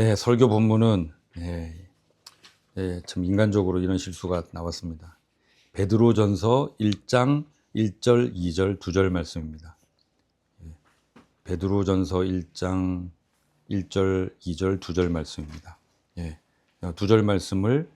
네, 설교 본문은 참 인간적으로 이런 실수가 나왔습니다. 베드로전서 1장 1절, 2절, 2절 말씀입니다. 베드로전서 1장 1절, 2절, 2절 말씀입니다. 두 절 말씀을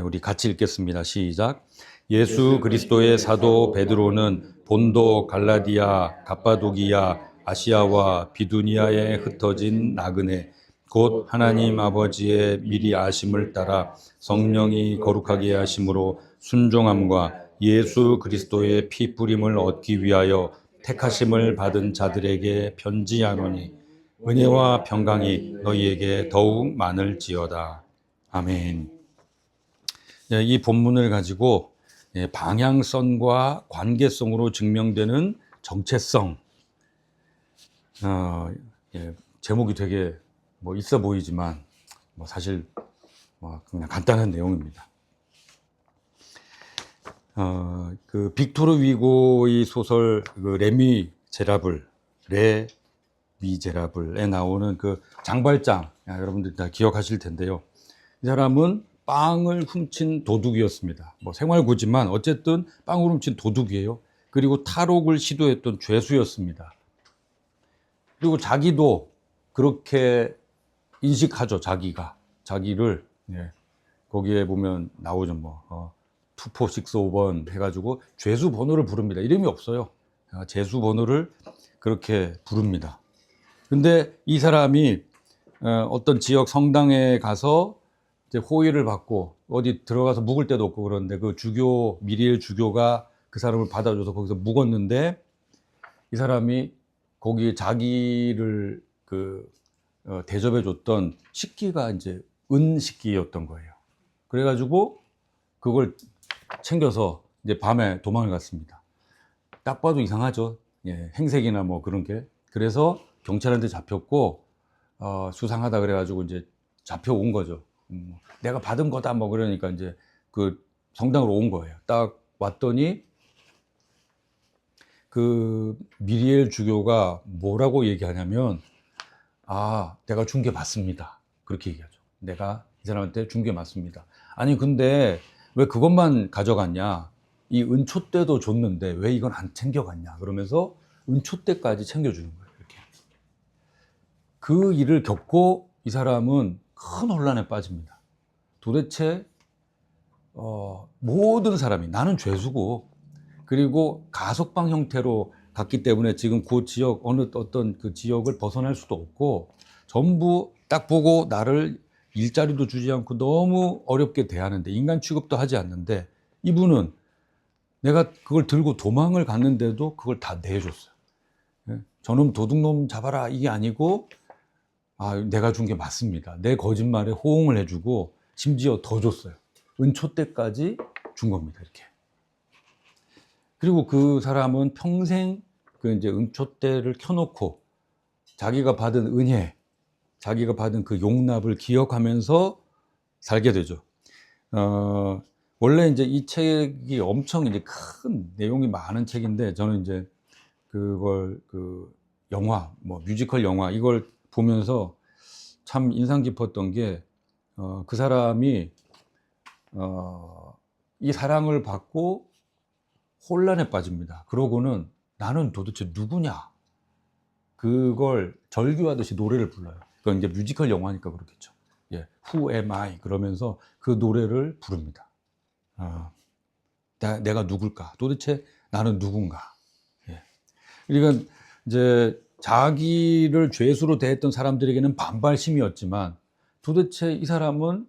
우리 같이 읽겠습니다. 시작. 예수 그리스도의 사도 베드로는 본도, 갈라디아, 갑바도기야, 아시아와 비두니아에 흩어진 나그네 곧 하나님 아버지의 미리 아심을 따라 성령이 거룩하게 하심으로 순종함과 예수 그리스도의 피 뿌림을 얻기 위하여 택하심을 받은 자들에게 편지하노니 은혜와 평강이 너희에게 더욱 많을지어다. 아멘. 이 본문을 가지고 방향성과 관계성으로 증명되는 정체성. 제목이 되게 있어 보이지만 사실 그냥 간단한 내용입니다. 그 빅토르 위고의 소설 레 미제라블에 나오는 그 장발장, 여러분들 다 기억하실 텐데요. 이 사람은 빵을 훔친 도둑이었습니다. 생활고지만 어쨌든 빵을 훔친 도둑이에요. 그리고 탈옥을 시도했던 죄수였습니다. 그리고 자기도 그렇게 인식하죠. 자기를 거기에 보면 나오죠. 24605번 해가지고 죄수 번호를 부릅니다. 이름이 없어요. 죄수 번호를 그렇게 부릅니다. 근데 이 사람이 어떤 지역 성당에 가서 이제 호의를 받고 어디 들어가서 묵을 데도 없고 그런데 그 미리엘 주교가 그 사람을 받아줘서 거기서 묵었는데 이 사람이 거기에 자기를 대접해줬던 식기가 이제 은 식기였던 거예요. 그래가지고 그걸 챙겨서 이제 밤에 도망을 갔습니다. 딱 봐도 이상하죠. 행색이나 그런 게. 그래서 경찰한테 잡혔고 수상하다 그래가지고 이제 잡혀온 거죠. 내가 받은 거다 그러니까 이제 그 성당으로 온 거예요. 딱 왔더니 그 미리엘 주교가 뭐라고 얘기하냐면 내가 준 게 맞습니다. 그렇게 얘기하죠. 내가 이 사람한테 준 게 맞습니다. 아니 근데 왜 그것만 가져갔냐? 이 은촛대도 줬는데 왜 이건 안 챙겨갔냐? 그러면서 은촛대까지 챙겨주는 거예요. 이렇게. 그 일을 겪고 이 사람은 큰 혼란에 빠집니다. 도대체 모든 사람이 나는 죄수고 그리고 가석방 형태로 갔기 때문에 지금 그 지역 어떤 그 지역을 벗어날 수도 없고 전부 딱 보고 나를 일자리도 주지 않고 너무 어렵게 대하는데 인간 취급도 하지 않는데 이분은 내가 그걸 들고 도망을 갔는데도 그걸 다 내줬어요. 저놈 도둑놈 잡아라 이게 아니고 내가 준 게 맞습니다. 내 거짓말에 호응을 해주고 심지어 더 줬어요. 은촛대까지 준 겁니다. 이렇게. 그리고 그 사람은 평생 그 이제 은촛대를 켜놓고 자기가 받은 은혜, 자기가 받은 그 용납을 기억하면서 살게 되죠. 원래 이제 이 책이 엄청 이제 큰 내용이 많은 책인데 저는 이제 그걸 영화, 뮤지컬 영화 이걸 보면서 참 인상 깊었던 게 그 사람이 이 사랑을 받고 혼란에 빠집니다. 그러고는 나는 도대체 누구냐? 그걸 절규하듯이 노래를 불러요. 그건 이제 뮤지컬 영화니까 그렇겠죠. Who am I? 그러면서 그 노래를 부릅니다. 내가 누굴까? 도대체 나는 누군가? 그러니까 이제 자기를 죄수로 대했던 사람들에게는 반발심이었지만 도대체 이 사람은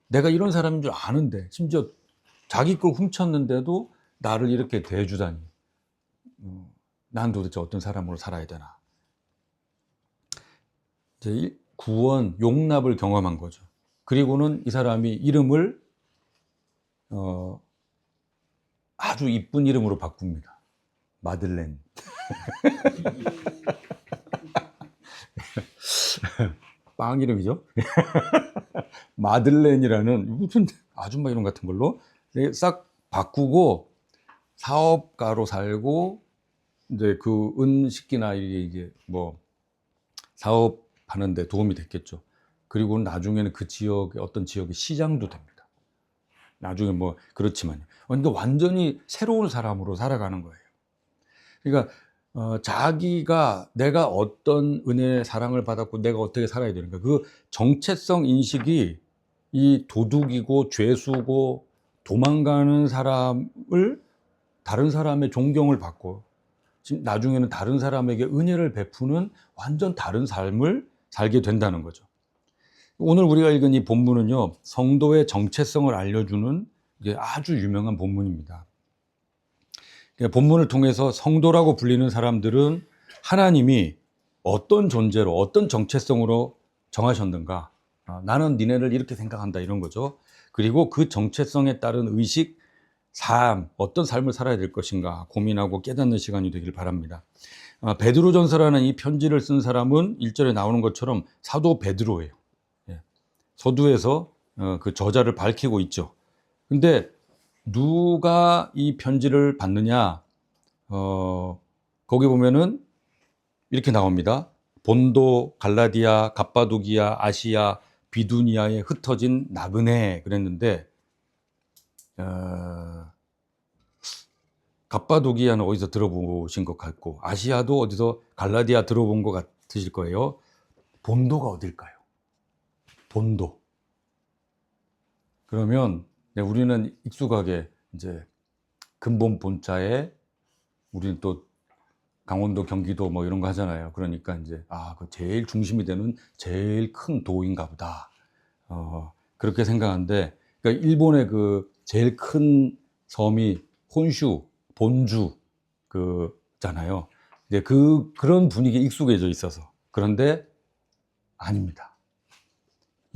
내가 이런 사람인 줄 아는데 심지어 자기 걸 훔쳤는데도 나를 이렇게 대해주다니 난 도대체 어떤 사람으로 살아야 되나. 이제 구원, 용납을 경험한 거죠. 그리고는 이 사람이 이름을 아주 이쁜 이름으로 바꿉니다. 마들렌. 빵 이름이죠. 마들렌이라는 무슨 아줌마 이름 같은 걸로 싹 바꾸고 사업가로 살고 이제 그 은식기나 이게 사업하는데 도움이 됐겠죠. 그리고 나중에는 그 지역의 어떤 지역의 시장도 됩니다. 나중에 뭐 그렇지만요. 그러니까 완전히 새로운 사람으로 살아가는 거예요. 그러니까 자기가 내가 어떤 은혜의 사랑을 받았고 내가 어떻게 살아야 되는가, 그 정체성 인식이 이 도둑이고 죄수고 도망가는 사람을 다른 사람의 존경을 받고 지금 나중에는 다른 사람에게 은혜를 베푸는 완전 다른 삶을 살게 된다는 거죠. 오늘 우리가 읽은 이 본문은요, 성도의 정체성을 알려주는 아주 유명한 본문입니다. 본문을 통해서 성도라고 불리는 사람들은 하나님이 어떤 존재로 어떤 정체성으로 정하셨는가, 나는 니네를 이렇게 생각한다, 이런 거죠. 그리고 그 정체성에 따른 의식, 삶, 어떤 삶을 살아야 될 것인가 고민하고 깨닫는 시간이 되길 바랍니다. 베드로전서라는 이 편지를 쓴 사람은 1절에 나오는 것처럼 사도 베드로예요. 서두에서 그 저자를 밝히고 있죠. 근데 누가 이 편지를 받느냐? 거기 보면은 이렇게 나옵니다. 본도, 갈라디아, 갑바도기아, 아시아, 비두니아에 흩어진 나그네 그랬는데, 갑바도기아는 어디서 들어보신 것 같고, 아시아도 어디서 갈라디아 들어본 것 같으실 거예요. 본도가 어딜까요? 본도. 그러면 우리는 익숙하게 이제 근본 본자에 우리는 또 강원도, 경기도 뭐 이런 거 하잖아요. 그러니까 이제 그 제일 중심이 되는 제일 큰 도인가 보다. 그렇게 생각하는데, 그러니까 일본의 그 제일 큰 섬이 혼슈, 본주 그잖아요. 근데 그런 분위기에 익숙해져 있어서. 그런데 아닙니다.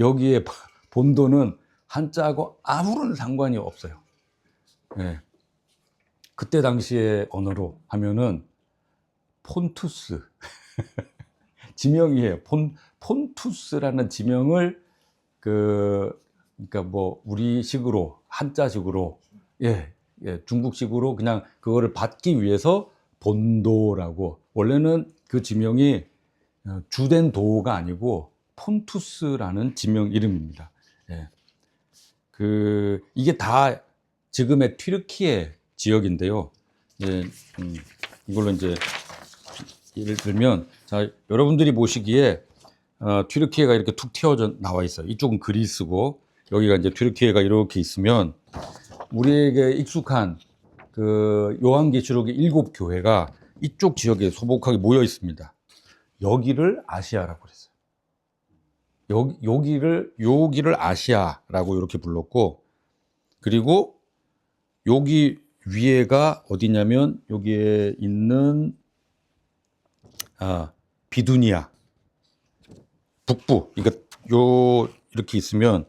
여기에 본도는 한자하고 아무런 상관이 없어요. 네. 그때 당시의 언어로 하면은 폰투스 지명이에요. 폰투스라는 지명을 그러니까 뭐 우리식으로 한자식으로 중국식으로 그냥 그거를 받기 위해서 본도라고, 원래는 그 지명이 주된 도가 아니고 폰투스라는 지명 이름입니다. 이게 다 지금의 튀르키예 지역인데요. 이걸로 이제 예를 들면, 자, 여러분들이 보시기에 튀르키예가 이렇게 툭 튀어져 나와 있어요. 이쪽은 그리스고 여기가 이제 튀르키예가 이렇게 있으면, 우리에게 익숙한 그 요한계시록의 7 교회가 이쪽 지역에 소복하게 모여 있습니다. 여기를 아시아라고 그랬어요. 여기를 아시아라고 이렇게 불렀고, 그리고 여기 위에가 어디냐면 여기에 있는 비두니아 북부, 그러니까 이렇게 있으면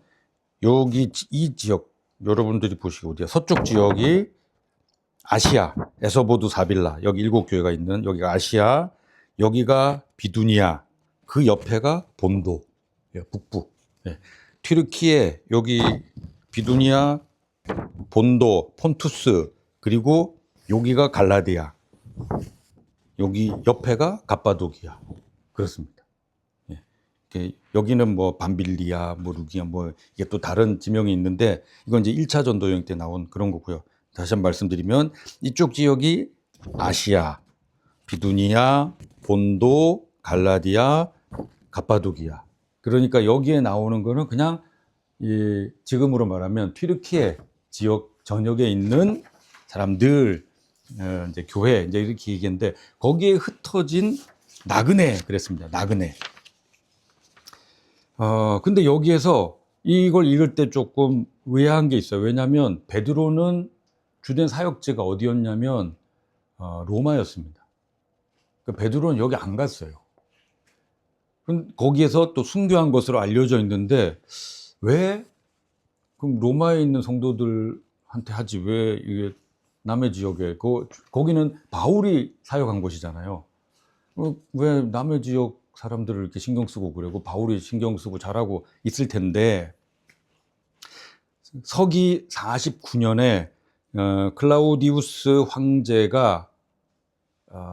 여기 이 지역, 여러분들이 보시기 어디야, 서쪽 지역이 아시아, 에서보두 사빌라, 여기 7 교회가 있는 여기가 아시아, 여기가 비두니아, 그 옆에가 본도, 북부. 튀르키예, 여기 비두니아, 본도, 폰투스, 그리고 여기가 갈라디아, 여기 옆에가 갑바도기아. 그렇습니다. 여기는 뭐 밤빌리아, 뭐 루기아, 뭐 이게 또 다른 지명이 있는데, 이건 이제 1차 전도 여행 때 나온 그런 거고요. 다시 한번 말씀드리면 이쪽 지역이 아시아, 비두니아, 본도, 갈라디아, 갑바도기아. 그러니까 여기에 나오는 거는 그냥 지금으로 말하면 튀르키예 지역 전역에 있는 사람들, 이제 교회, 이제 이렇게 얘기했는데, 거기에 흩어진 나그네 그랬습니다. 나그네. 근데 여기에서 이걸 읽을 때 조금 의아한 게 있어요. 왜냐하면 베드로는 주된 사역지가 어디였냐면 로마였습니다. 그러니까 베드로는 여기 안 갔어요. 거기에서 또 순교한 것으로 알려져 있는데, 왜 그럼 로마에 있는 성도들한테 하지, 왜 이게 남의 지역에, 거기는 바울이 사역한 곳이잖아요. 왜 남의 지역 사람들을 이렇게 신경 쓰고 그러고, 바울이 신경 쓰고 잘하고 있을 텐데, 서기 49년에 클라우디우스 황제가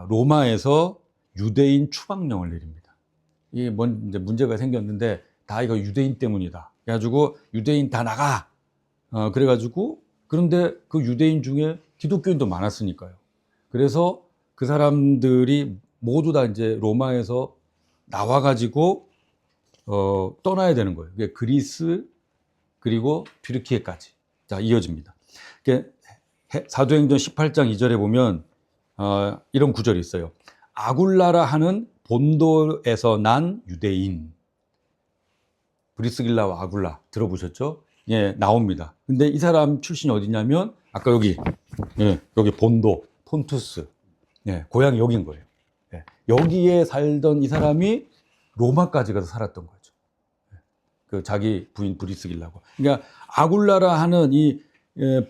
로마에서 유대인 추방령을 내립니다. 이게 이제 문제가 생겼는데, 다 이거 유대인 때문이다. 그래가지고 유대인 다 나가. 그래가지고 그런데 그 유대인 중에 기독교인도 많았으니까요. 그래서 그 사람들이 모두 다 이제 로마에서 나와가지고 떠나야 되는 거예요. 그게 그리스 그리고 튀르키예까지 자 이어집니다. 사도행전 18장 2절에 보면 이런 구절이 있어요. 아굴라라 하는 본도에서 난 유대인. 브리스길라와 아굴라 들어보셨죠? 예, 나옵니다. 근데 이 사람 출신이 어디냐면 아까 여기 여기 본도 폰투스. 예, 고향이 여긴 거예요. 예, 여기에 살던 이 사람이 로마까지 가서 살았던 거죠. 그 자기 부인 브리스길라고. 그러니까 아굴라라 하는 이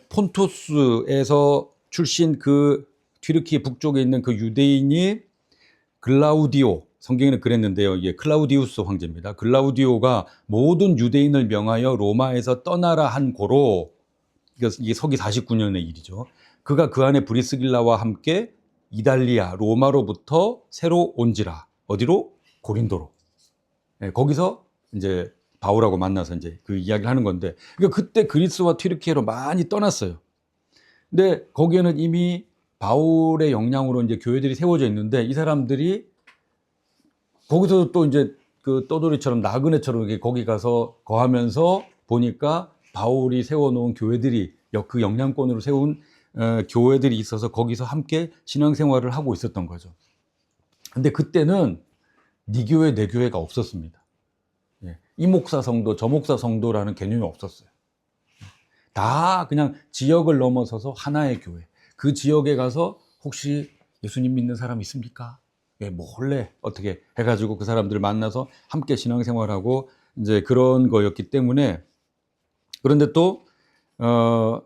폰토스에서 출신 그 튀르키 북쪽에 있는 그 유대인이 글라우디오, 성경에는 그랬는데요. 이게 클라우디우스 황제입니다. 글라우디오가 모든 유대인을 명하여 로마에서 떠나라 한 고로, 이게 서기 49년의 일이죠. 그가 그 안에 브리스길라와 함께 이달리아, 로마로부터 새로 온지라. 어디로? 고린도로. 네, 거기서 이제 바울하고 만나서 이제 그 이야기를 하는 건데, 그러니까 그때 그리스와 튀르키예로 많이 떠났어요. 근데 거기에는 이미 바울의 영향으로 이제 교회들이 세워져 있는데 이 사람들이 거기서 또 이제 그 떠돌이처럼 나그네처럼 이렇게 거기 가서 거하면서 보니까 바울이 세워놓은 교회들이 그 영향권으로 세운 교회들이 있어서 거기서 함께 신앙생활을 하고 있었던 거죠. 근데 그때는 네 교회 내 교회가 없었습니다. 이 목사 성도 저 목사 성도라는 개념이 없었어요. 다 그냥 지역을 넘어서서 하나의 교회. 그 지역에 가서 혹시 예수님 믿는 사람 있습니까? 몰래 어떻게 해가지고 그 사람들 만나서 함께 신앙생활하고 이제 그런 거였기 때문에. 그런데 또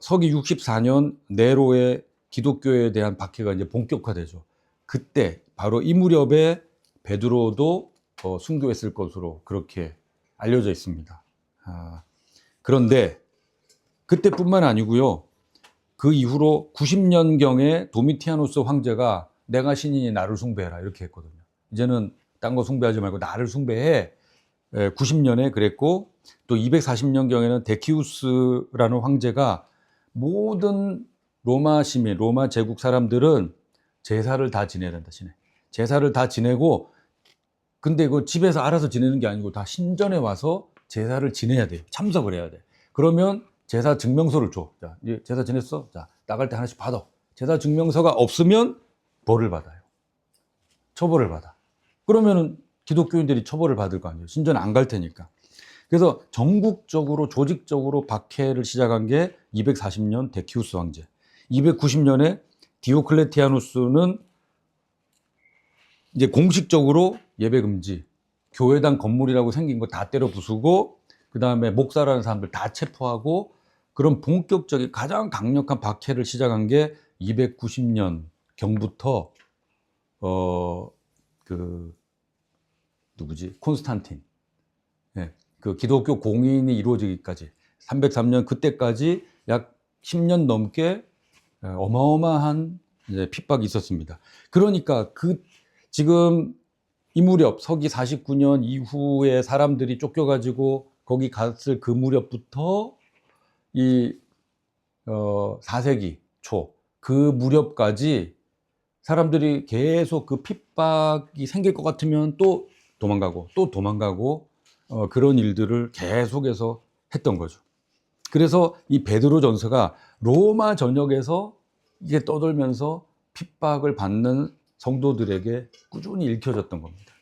서기 64년 네로의 기독교에 대한 박해가 이제 본격화되죠. 그때 바로 이 무렵에 베드로도 순교했을 것으로 그렇게 알려져 있습니다. 그런데 그때뿐만 아니고요. 그 이후로 90년경에 도미티아누스 황제가 내가 신이니 나를 숭배해라 이렇게 했거든요. 이제는 딴 거 숭배하지 말고 나를 숭배해. 90년에 그랬고 또 240년경에는 데키우스라는 황제가 모든 로마 시민, 로마 제국 사람들은 제사를 다 지내야 된다. 제사를 다 지내고 근데 그 집에서 알아서 지내는 게 아니고 다 신전에 와서 제사를 지내야 돼요. 참석을 해야 돼. 그러면 제사 증명서를 줘. 자, 이제 제사 지냈어? 자, 나갈 때 하나씩 받아. 제사 증명서가 없으면 벌을 받아요. 처벌을 받아. 그러면은 기독교인들이 처벌을 받을 거 아니에요. 신전 안 갈 테니까. 그래서 전국적으로 조직적으로 박해를 시작한 게 240년 데키우스 황제. 290년에 디오클레티아누스는 이제 공식적으로 예배 금지, 교회당 건물이라고 생긴 거 다 때려 부수고, 그 다음에 목사라는 사람들 다 체포하고, 그런 본격적인 가장 강력한 박해를 시작한 게 290년 경부터 콘스탄틴. 예, 그 기독교 공인이 이루어지기까지 303년 그때까지 약 10년 넘게 어마어마한 이제 핍박이 있었습니다. 그러니까 지금 이 무렵 서기 49년 이후에 사람들이 쫓겨가지고 거기 갔을 그 무렵부터 이 4세기 초 그 무렵까지 사람들이 계속 그 핍박이 생길 것 같으면 또 도망가고 그런 일들을 계속해서 했던 거죠. 그래서 이 베드로전서가 로마 전역에서 이게 떠돌면서 핍박을 받는 성도들에게 꾸준히 읽혀졌던 겁니다.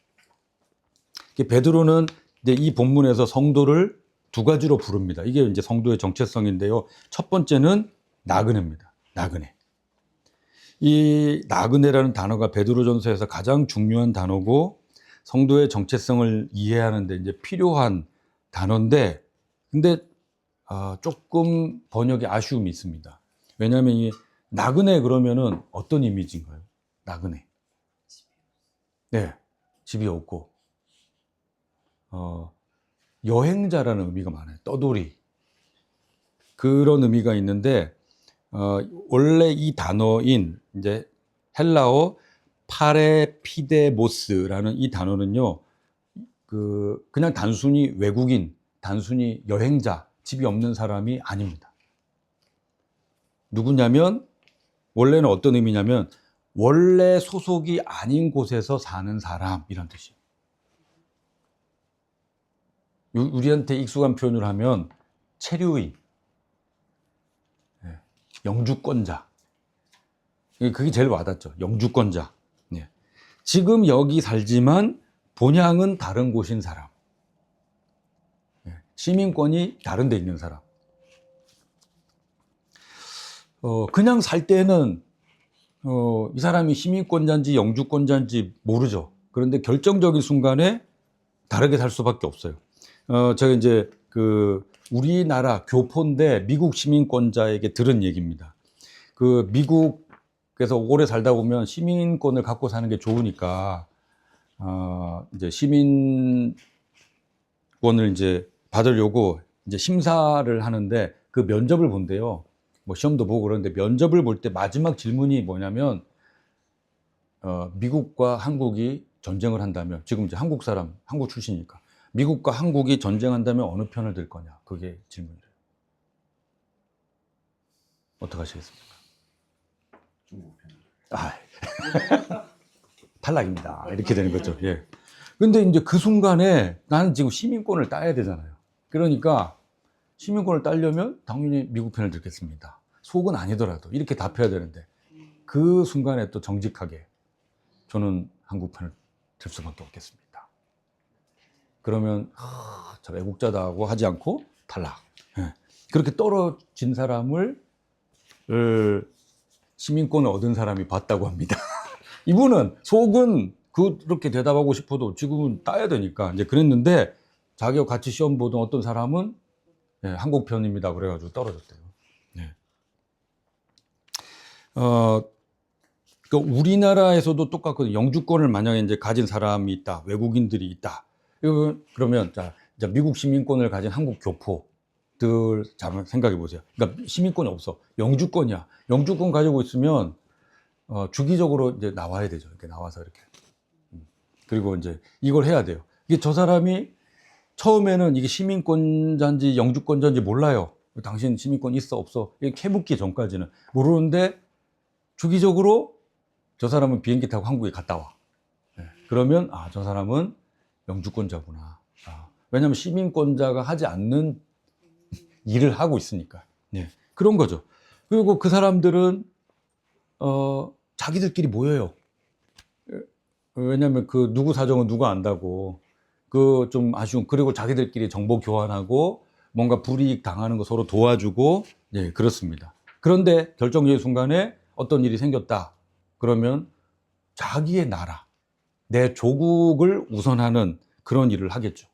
베드로는 이제 이 본문에서 성도를 두 가지로 부릅니다. 이게 이제 성도의 정체성인데요. 첫 번째는 나그네입니다. 나그네. 이 나그네라는 단어가 베드로전서에서 가장 중요한 단어고 성도의 정체성을 이해하는 데 이제 필요한 단어인데, 근데 조금 번역에 아쉬움이 있습니다. 왜냐하면 이 나그네 그러면은 어떤 이미지인가요? 나그네. 네, 집이 없고 여행자라는 의미가 많아요. 떠돌이. 그런 의미가 있는데 원래 이 단어인 이제 헬라어 파레피데모스라는 이 단어는요, 그냥 단순히 외국인, 단순히 여행자, 집이 없는 사람이 아닙니다. 누구냐면 원래는 어떤 의미냐면 원래 소속이 아닌 곳에서 사는 사람 이런 뜻이에요. 우리한테 익숙한 표현을 하면 체류인, 영주권자. 그게 제일 와닿죠. 영주권자. 지금 여기 살지만 본향은 다른 곳인 사람. 시민권이 다른 데 있는 사람. 그냥 살 때는 이 사람이 시민권자인지 영주권자인지 모르죠. 그런데 결정적인 순간에 다르게 살 수밖에 없어요. 제가 이제 우리나라 교포인데 미국 시민권자에게 들은 얘기입니다. 미국에서 오래 살다 보면 시민권을 갖고 사는 게 좋으니까 이제 시민권을 이제 받으려고 이제 심사를 하는데 그 면접을 본대요. 뭐 시험도 보고 그러는데 면접을 볼 때 마지막 질문이 뭐냐면 미국과 한국이 전쟁을 한다면, 지금 이제 한국 출신이니까 미국과 한국이 전쟁한다면 어느 편을 들 거냐, 그게 질문이래요. 어떻게 하시겠습니까? 중국 편. 탈락입니다. 이렇게 되는 거죠. 예. 근데 이제 그 순간에 나는 지금 시민권을 따야 되잖아요. 그러니까 시민권을 따려면 당연히 미국 편을 들겠습니다. 속은 아니더라도 이렇게 답해야 되는데 그 순간에 또 정직하게 저는 한국 편을 들 수밖에 없겠습니다. 그러면 저 애국자다 하고 하지 않고 탈락. 예. 그렇게 떨어진 사람을 시민권을 얻은 사람이 봤다고 합니다. 이분은 속은 그렇게 대답하고 싶어도 지금은 따야 되니까 이제 그랬는데, 자기가 같이 시험 보던 어떤 사람은 한국 편입니다 그래가지고 떨어졌대요. 네. 우리나라에서도 똑같거든요. 영주권을 만약에 이제 가진 사람이 있다, 외국인들이 있다. 그러면 자 미국 시민권을 가진 한국 교포들 잘 생각해 보세요. 그러니까 시민권이 없어, 영주권이야. 영주권 가지고 있으면 주기적으로 이제 나와야 되죠. 이렇게 나와서 이렇게. 그리고 이제 이걸 해야 돼요. 이게 저 사람이 처음에는 이게 시민권자인지 영주권자인지 몰라요. 당신 시민권 있어 없어 이게 캐묻기 전까지는 모르는데, 주기적으로 저 사람은 비행기 타고 한국에 갔다 와. 그러면 저 사람은 영주권자구나. 왜냐하면 시민권자가 하지 않는 일을 하고 있으니까. 그런 거죠. 그리고 그 사람들은 자기들끼리 모여요. 왜냐하면 누구 사정은 누가 안다고. 좀 아쉬운. 그리고 자기들끼리 정보 교환하고 뭔가 불이익 당하는 거 서로 도와주고, 그렇습니다. 그런데 결정적인 순간에 어떤 일이 생겼다. 그러면 자기의 나라, 내 조국을 우선하는 그런 일을 하겠죠.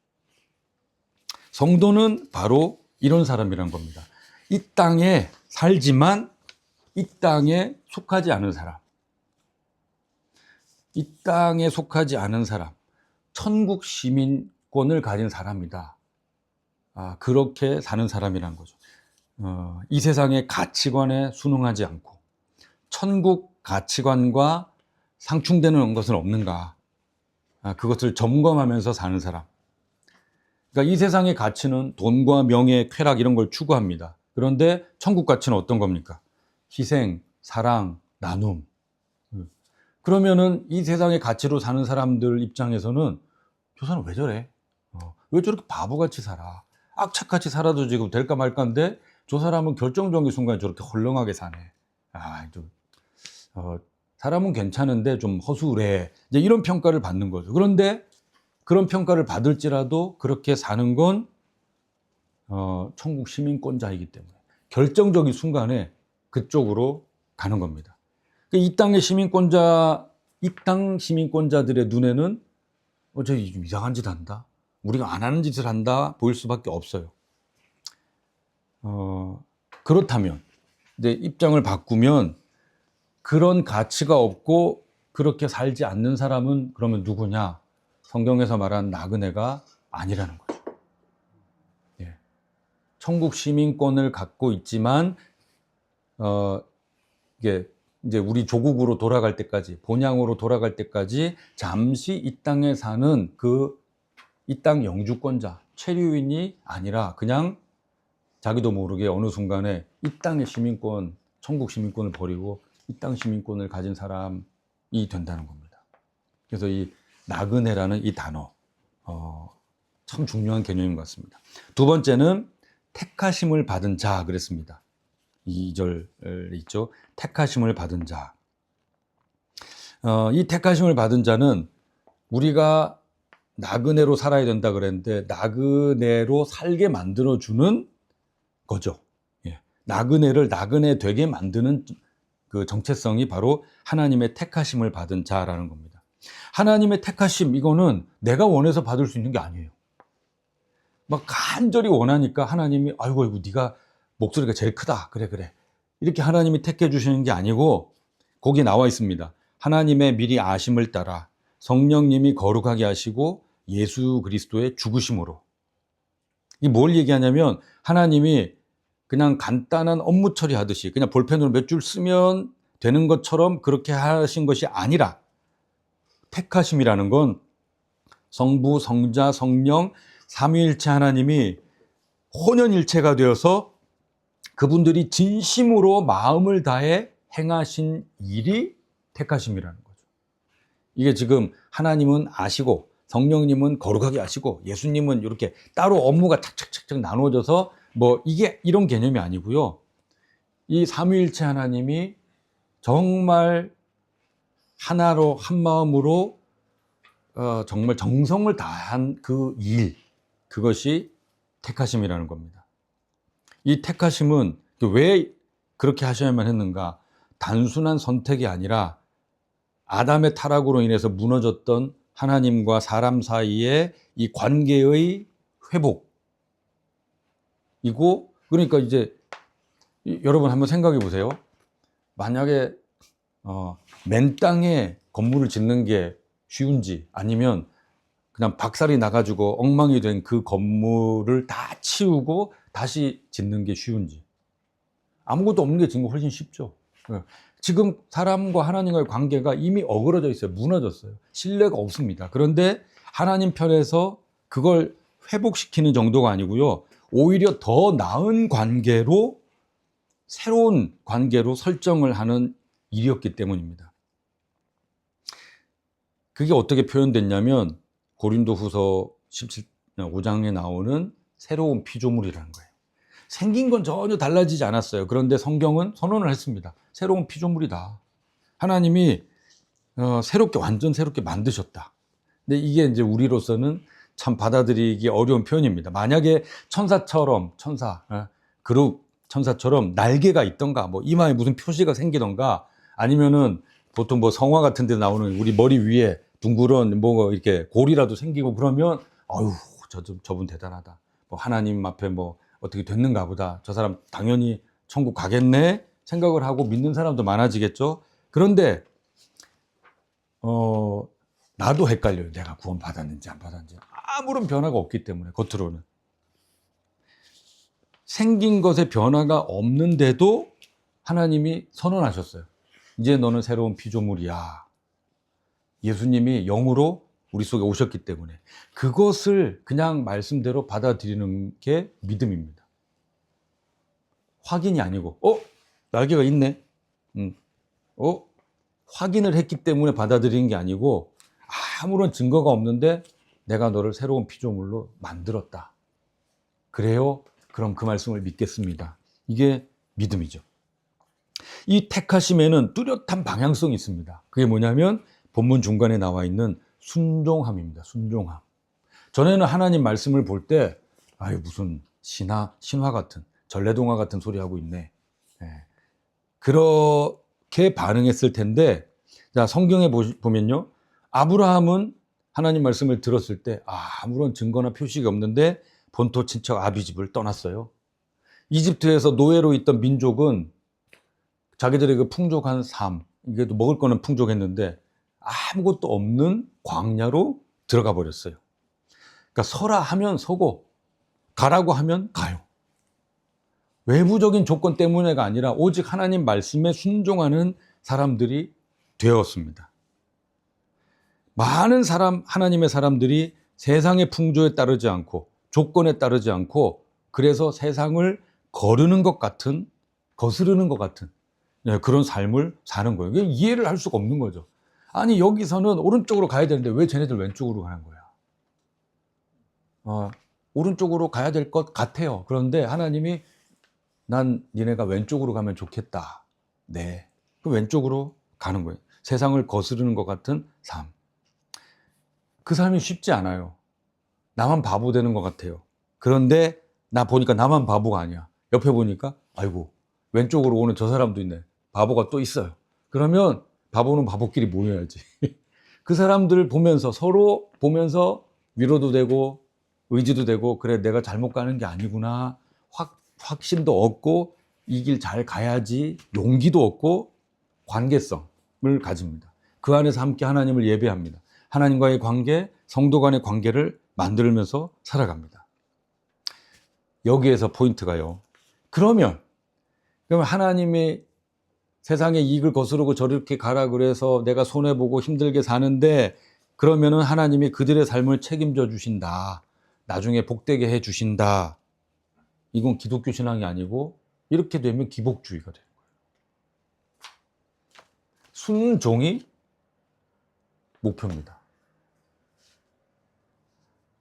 성도는 바로 이런 사람이란 겁니다. 이 땅에 살지만 이 땅에 속하지 않은 사람. 이 땅에 속하지 않은 사람. 천국 시민권을 가진 사람이다. 그렇게 사는 사람이란 거죠. 이 세상의 가치관에 순응하지 않고 천국 가치관과 상충되는 것은 없는가. 그것을 점검하면서 사는 사람. 그러니까 이 세상의 가치는 돈과 명예, 쾌락 이런 걸 추구합니다. 그런데 천국 가치는 어떤 겁니까? 희생, 사랑, 나눔. 그러면은 이 세상의 가치로 사는 사람들 입장에서는 저 사람 왜 저래? 왜 저렇게 바보같이 살아? 악착같이 살아도 지금 될까 말까인데 저 사람은 결정적인 순간에 저렇게 헐렁하게 사네. 사람은 괜찮은데 좀 허술해. 이제 이런 평가를 받는 거죠. 그런데 그런 평가를 받을지라도 그렇게 사는 건 천국 시민권자이기 때문에 결정적인 순간에 그쪽으로 가는 겁니다. 이 땅의 이 땅 시민권자들의 눈에는 저 좀 이상한 짓 한다, 우리가 안 하는 짓을 한다 보일 수밖에 없어요. 그렇다면 내 입장을 바꾸면 그런 가치가 없고 그렇게 살지 않는 사람은 그러면 누구냐? 성경에서 말하는 나그네가 아니라는 거죠. 천국 시민권을 갖고 있지만 이게 이제 우리 조국으로 돌아갈 때까지, 본향으로 돌아갈 때까지 잠시 이 땅에 사는 그 이 땅 영주권자, 체류인이 아니라 그냥 자기도 모르게 어느 순간에 이 땅의 시민권, 천국 시민권을 버리고 이 땅 시민권을 가진 사람이 된다는 겁니다. 그래서 이 나그네라는 이 단어, 참 중요한 개념인 것 같습니다. 두 번째는 택하심을 받은 자 그랬습니다. 2절 있죠. 택하심을 받은 자. 이 택하심을 받은 자는 우리가 나그네로 살아야 된다 그랬는데 나그네로 살게 만들어주는 거죠. 예. 나그네를 나그네 되게 만드는 그 정체성이 바로 하나님의 택하심을 받은 자라는 겁니다. 하나님의 택하심, 이거는 내가 원해서 받을 수 있는 게 아니에요. 막 간절히 원하니까 하나님이 아이고 네가 목소리가 제일 크다. 그래. 이렇게 하나님이 택해 주시는 게 아니고 거기 나와 있습니다. 하나님의 미리 아심을 따라 성령님이 거룩하게 하시고 예수 그리스도의 죽으심으로. 이게 뭘 얘기하냐면 하나님이 그냥 간단한 업무 처리하듯이 그냥 볼펜으로 몇 줄 쓰면 되는 것처럼 그렇게 하신 것이 아니라 택하심이라는 건 성부, 성자, 성령 삼위일체 하나님이 혼연일체가 되어서 그분들이 진심으로 마음을 다해 행하신 일이 택하심이라는 거죠. 이게 지금 하나님은 아시고 성령님은 거룩하게 아시고 예수님은 이렇게 따로 업무가 착착착착 나눠져서 뭐 이게 이런 개념이 아니고요. 이 삼위일체 하나님이 정말 하나로 한 마음으로 정말 정성을 다한 그 일, 그것이 택하심이라는 겁니다. 이 택하심은 왜 그렇게 하셔야만 했는가? 단순한 선택이 아니라 아담의 타락으로 인해서 무너졌던 하나님과 사람 사이의 이 관계의 회복이고, 그러니까 이제 여러분 한번 생각해 보세요. 만약에 맨 땅에 건물을 짓는 게 쉬운지 아니면 그냥 박살이 나가지고 엉망이 된 그 건물을 다 치우고 다시 짓는 게 쉬운지. 아무것도 없는 게 짓는 거 훨씬 쉽죠. 지금 사람과 하나님과의 관계가 이미 어그러져 있어요. 무너졌어요. 신뢰가 없습니다. 그런데 하나님 편에서 그걸 회복시키는 정도가 아니고요. 오히려 더 나은 관계로, 새로운 관계로 설정을 하는 일이었기 때문입니다. 그게 어떻게 표현됐냐면 고린도후서 5장에 나오는 새로운 피조물이라는 거예요. 생긴 건 전혀 달라지지 않았어요. 그런데 성경은 선언을 했습니다. 새로운 피조물이다. 하나님이 완전 새롭게 만드셨다. 근데 이게 이제 우리로서는 참 받아들이기 어려운 표현입니다. 만약에 천사처럼 그룹 천사처럼 날개가 있던가, 뭐 이마에 무슨 표시가 생기던가, 아니면은 보통 뭐 성화 같은 데 나오는 우리 머리 위에 둥그런 뭐 이렇게 골이라도 생기고 그러면 저분 대단하다. 뭐 하나님 앞에 뭐 어떻게 됐는가 보다. 저 사람 당연히 천국 가겠네 생각을 하고 믿는 사람도 많아지겠죠. 그런데 나도 헷갈려요. 내가 구원 받았는지 안 받았는지. 아무런 변화가 없기 때문에, 겉으로는. 생긴 것에 변화가 없는데도 하나님이 선언하셨어요. 이제 너는 새로운 피조물이야. 예수님이 영으로 우리 속에 오셨기 때문에 그것을 그냥 말씀대로 받아들이는 게 믿음입니다. 확인이 아니고 날개가 있네. 확인을 했기 때문에 받아들이는 게 아니고 아무런 증거가 없는데 내가 너를 새로운 피조물로 만들었다. 그래요? 그럼 그 말씀을 믿겠습니다. 이게 믿음이죠. 이 택하심에는 뚜렷한 방향성이 있습니다. 그게 뭐냐면 본문 중간에 나와 있는 순종함입니다. 순종함. 전에는 하나님 말씀을 볼 때 무슨 신화 같은, 전래동화 같은 소리 하고 있네. 그렇게 반응했을 텐데, 자, 성경에 보면요. 아브라함은 하나님 말씀을 들었을 때 아무런 증거나 표시가 없는데 본토 친척 아비집을 떠났어요. 이집트에서 노예로 있던 민족은 자기들의 그 풍족한 삶, 이게 먹을 거는 풍족했는데 아무것도 없는 광야로 들어가 버렸어요. 그러니까 서라 하면 서고 가라고 하면 가요. 외부적인 조건 때문에가 아니라 오직 하나님 말씀에 순종하는 사람들이 되었습니다. 많은 하나님의 사람들이 세상의 풍조에 따르지 않고 조건에 따르지 않고 그래서 세상을 거스르는 것 같은 그런 삶을 사는 거예요. 이해를 할 수가 없는 거죠. 아니 여기서는 오른쪽으로 가야 되는데 왜 쟤네들 왼쪽으로 가는 거야? 오른쪽으로 가야 될 것 같아요. 그런데 하나님이 난 니네가 왼쪽으로 가면 좋겠다. 네. 그 왼쪽으로 가는 거예요. 세상을 거스르는 것 같은 삶. 그 삶이 쉽지 않아요. 나만 바보 되는 것 같아요. 그런데 나 보니까 나만 바보가 아니야. 옆에 보니까 아이고 왼쪽으로 오는 저 사람도 있네. 바보가 또 있어요. 그러면 바보는 바보끼리 모여야지. 그 사람들을 보면서 서로 보면서 위로도 되고 의지도 되고 그래 내가 잘못 가는 게 아니구나. 확신도 얻고 이 길 잘 가야지 용기도 얻고 관계성을 가집니다. 그 안에서 함께 하나님을 예배합니다. 하나님과의 관계, 성도 간의 관계를 만들면서 살아갑니다. 여기에서 포인트가요. 그러면 하나님이 세상의 이익을 거스르고 저렇게 가라 그래서 내가 손해보고 힘들게 사는데 그러면은 하나님이 그들의 삶을 책임져 주신다. 나중에 복되게 해 주신다. 이건 기독교 신앙이 아니고 이렇게 되면 기복주의가 되는 거예요. 순종이 목표입니다.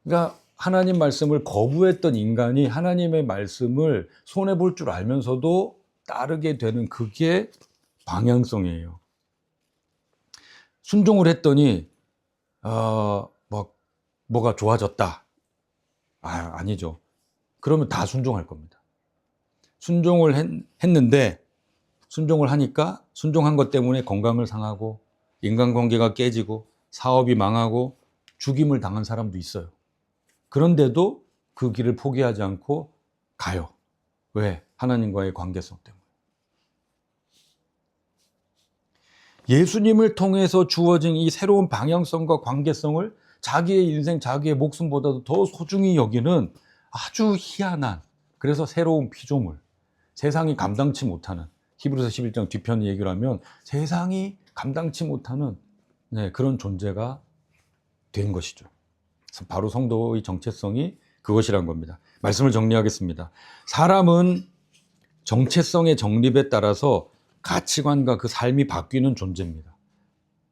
그러니까 하나님 말씀을 거부했던 인간이 하나님의 말씀을 손해볼 줄 알면서도 따르게 되는 그게 방향성이에요. 순종을 했더니 뭐가 좋아졌다. 아니죠. 그러면 다 순종할 겁니다. 순종을 했는데 순종을 하니까 순종한 것 때문에 건강을 상하고 인간관계가 깨지고 사업이 망하고 죽임을 당한 사람도 있어요. 그런데도 그 길을 포기하지 않고 가요. 왜? 하나님과의 관계성 때문에. 예수님을 통해서 주어진 이 새로운 방향성과 관계성을 자기의 인생, 자기의 목숨보다도 더 소중히 여기는 아주 희한한, 그래서 새로운 피조물, 세상이 감당치 못하는, 히브리서 11장 뒤편 얘기를 하면 세상이 감당치 못하는 그런 존재가 된 것이죠. 바로 성도의 정체성이 그것이란 겁니다. 말씀을 정리하겠습니다. 사람은 정체성의 정립에 따라서 가치관과 그 삶이 바뀌는 존재입니다.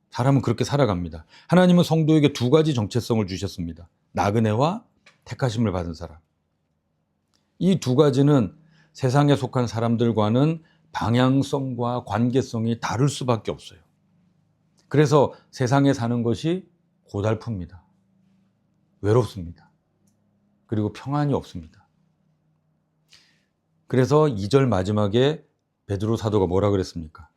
사람은 그렇게 살아갑니다. 하나님은 성도에게 두 가지 정체성을 주셨습니다. 나그네와 택하심을 받은 사람. 이 두 가지는 세상에 속한 사람들과는 방향성과 관계성이 다를 수밖에 없어요. 그래서 세상에 사는 것이 고달픕니다. 외롭습니다. 그리고 평안이 없습니다. 그래서 2절 마지막에 베드로 사도가 뭐라 그랬습니까?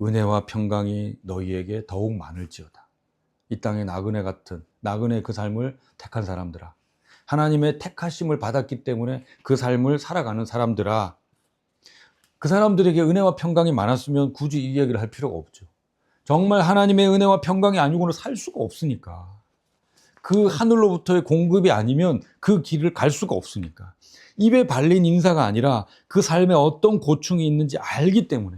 은혜와 평강이 너희에게 더욱 많을지어다. 이 땅의 나그네 같은 나그네 그 삶을 택한 사람들아, 하나님의 택하심을 받았기 때문에 그 삶을 살아가는 사람들아, 그 사람들에게 은혜와 평강이 많았으면 굳이 이 얘기를 할 필요가 없죠. 정말 하나님의 은혜와 평강이 아니고는 살 수가 없으니까. 그 하늘로부터의 공급이 아니면 그 길을 갈 수가 없으니까. 입에 발린 인사가 아니라 그 삶에 어떤 고충이 있는지 알기 때문에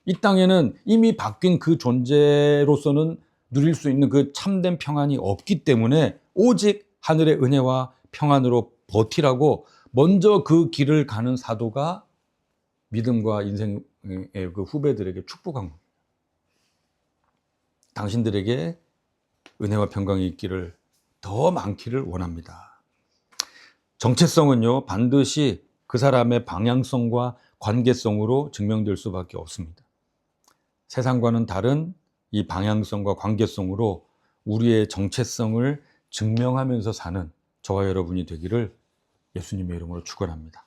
이 땅에는 이미 바뀐 그 존재로서는 누릴 수 있는 그 참된 평안이 없기 때문에 오직 하늘의 은혜와 평안으로 버티라고 먼저 그 길을 가는 사도가 믿음과 인생의 그 후배들에게 축복한 겁니다. 당신들에게 은혜와 평강이 있기를 더 많기를 원합니다. 정체성은요, 반드시 그 사람의 방향성과 관계성으로 증명될 수밖에 없습니다. 세상과는 다른 이 방향성과 관계성으로 우리의 정체성을 증명하면서 사는 저와 여러분이 되기를 예수님의 이름으로 축원합니다.